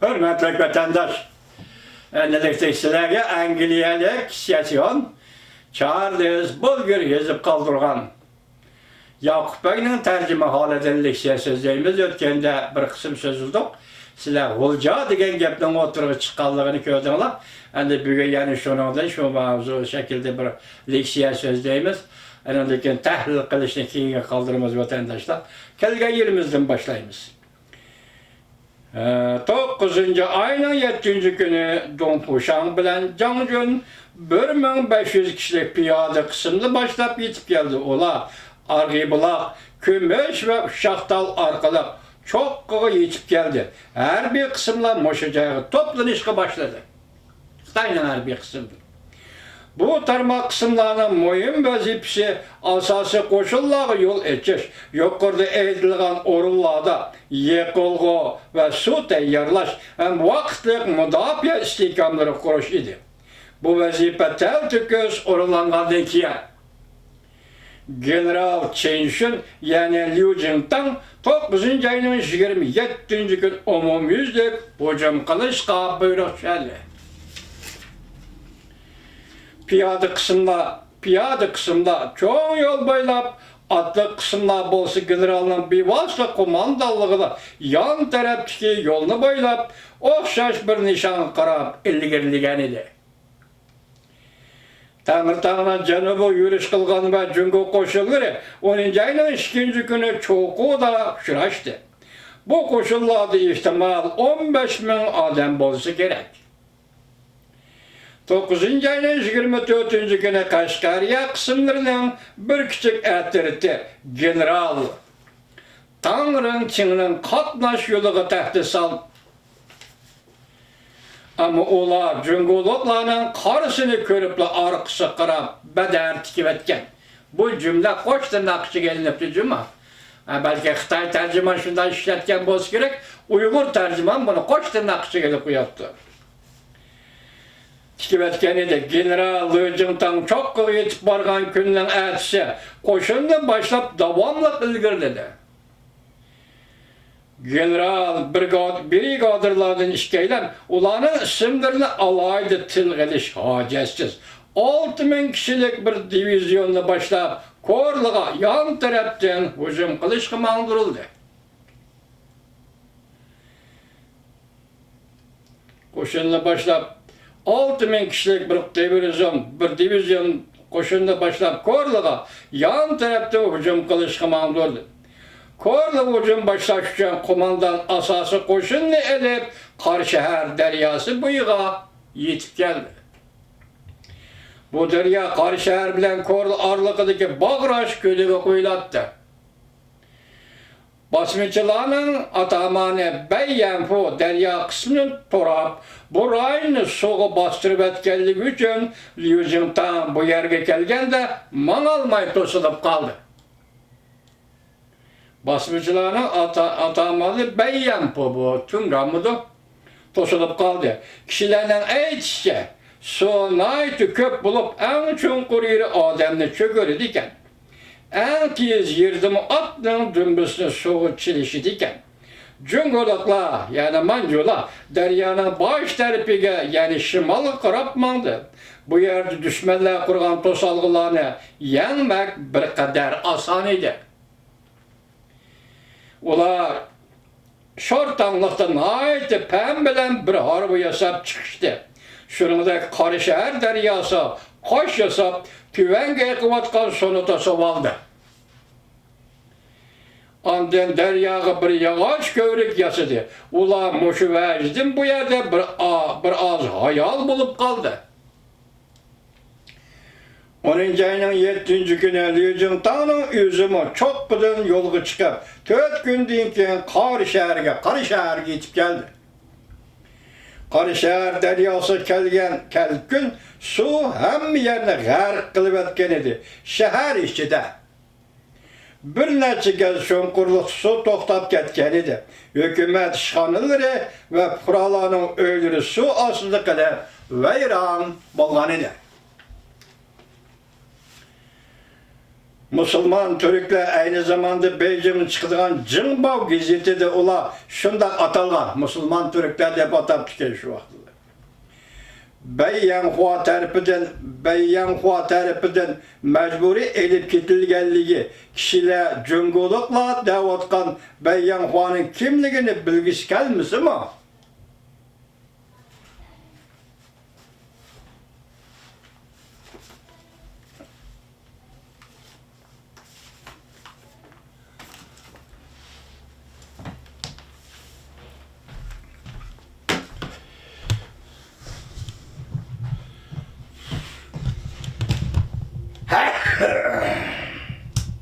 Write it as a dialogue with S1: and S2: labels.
S1: Hürmetli vatandaş, endilikte sizlerge Angliyalik siyasiyon Charles Bulger yazıp kaldırgan Yakup Bey'nin tercüme haledinlik sözlerimiz ötkende bir kısım sözüldük. Sizler Hulca degen gepten oturup çıkanlığını gördüler. Endi bugün yani şunundan şu mavzu şekilde bir leksiya sözlerimiz. Endilikten tahlil kılışını keyine kaldırmamız vatandaşlar. Kelge yerimizden başlayımız. 9. ayının 7. günü Donpuşan bilen Canjun 1500 kişilik piyade kısımda başlap yetip geldi. Ola Argibulak, Kümüş ve Uşakdal arkalık çok kığı yetip geldi. Her bir kısımla moşacağı toplanışka başladı. Aynen her bir kısımdır. Bu tarma kısımlarının mühim vazifesi asası koşulları yol etçiş, yukarıda eğitilgen orullarda yekolgu ve su teyyarlaş hem vakitlik müdafiye istikamları kuruş idi. Bu vazife tel tüküz orulanlardan kiyen General Chenshun yani Liu Jingtang 9. ayının 27. gün umumyüzlük hücum kılışka buyruk geldi. Piyade kısımda çoğun yol boylap atlı kısımda bolsa generalının bir vasıta komandallığı yan taraftaki yolunu boylap okşaş bir nişan karab ilgirligen idi. Tağırtağına Canubu yürüyüş kılgan ve Cungo koşulları 10. ayının 2. günü çoğu da şıraştı. Bu koşullarda ihtimal 15.000 adam bolsa gerek. 9. ayının 24. güne Kaşgariya kısımlarının bir küçük ertirti General Tanrı'nın Çin'in katnaş yolu tahti sal. Ama ola Cungoluklarının karısını körüple arkısı kırap beder tikip etken. Bu cümle koç tırnakçı gelinipti cümle. Belki Xitay tercüman şundan işletken boz gerek, Uygur tercüman bunu koç tırnakçı gelip yaptı. Tikibetkenide General Liu Jingtang çok kılı yetip bargan günün ertesi koşundan başlap davamlı ilgirledi. General brigadırlardan işkeylem ulanın isimlerini alaydı tilgeliş hacetsiz. 6.000 kişilik bir divizyonla başlap Korluğa yan taraftan hücum kılış kımandırıldı. Koşunla başlap 6.000 kişilik bir divizyon koşunda başlap Korluğa yan tarafta hücum kılış kımandırıldı. Korlu hücum başlaşırken komandan asası koşunla elip Karşıher deryası buyuğa yetip geldi. Bu derya Karşıher bilen Korlu arlıkıdaki Bağraş köyüne koyulattı. Basmıcılarının atamanı Beyyenfu derya kısmını torap, bu rayını soğu bastırıp etkenlik için Liu Jingtang bu yerge kelgende manalmay tosulup kaldı. Basmıcılarının atamanı Beyyenfu bu tüngamıdı tosulup kaldı. Kişilerden eğitişçe su naytı köp bulup en çunkur yeri adamını çökürü diken. En tiz yırdım atının dümbüsünü soğuk çilişi diken. Cungolukla yani Mancola deryanın baş tarafıga yani şimalı kırapmandı. Bu yerde düşmanlar kurgan tosalgılarını yenmek bir kadar asan idi. Ular şortanlıktan ayeti pem bilen bir harbi yasap çıkıştı. Şununda Karşıher deryası koş yasap tüvenge kıvatkan sonu tasavaldı. Anden deryağı bir yağaç kövrük yasıdı. Ula muşu vecdim bu yerde bir az hayal bulup kaldı. 10. ayının 7. günü Liu Jingtang'ın üzümü çok bıdın yolgu çıkıp 4 gün deyinken Karşıher'e geçip geldi. Karşıher deryası kelgen gün su hem yerine g'arq kılıp etken idi. Şehir içinde. Bir neçe kez şonkurluk su toktap ketken idi. Hükümet işhanıları ve kuralanın öylürü su asılı kadar veyran bolgan idi. Musulman Türkler aynı zamanda Beijing'in çıkılan Jinbao gazeti de ola şundak atalgan. Musulman Türkler dep atap çıkıyor şu vaqtda. Bayyanhua tarafından mecburi elip ketilgenligi kişiler cüngolukla davatkan Bayyanhua'nın kimligini bilgisi gelmesi mi?